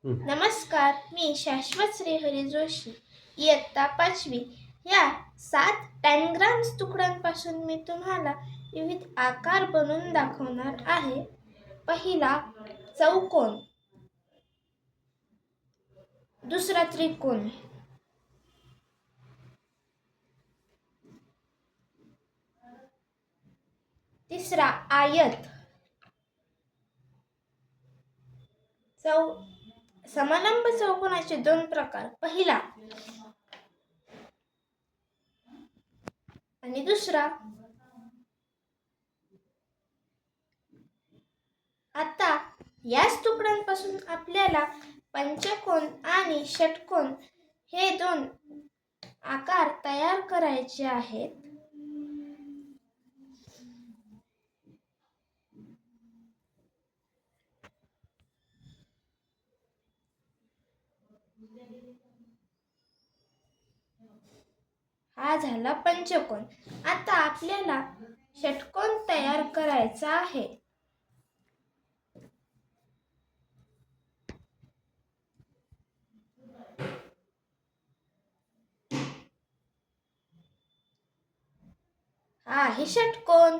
हं. नमस्कार, मी शाश्वत श्रीहरी जोशी, इयत्ता 5वी. या 7 टॅनग्राम्स तुकड्यांपासून मी तुम्हाला विविध आकार बनवून दाखवणार आहे. पहिला चौकोन, दुसरा त्रिकोण, तिसरा आयत, समलंब चौकोनाचे 2 प्रकार, पहिला आणि दुसरा. आता याच तुकड्यांपासून आपल्याला पंचकोन आणि षटकोन हे 2 आकार तयार करायचे आहेत. हा झाला पंचकोन. आता आपल्याला षटकोन तयार करायचा आहे. हा आहे षटकोन.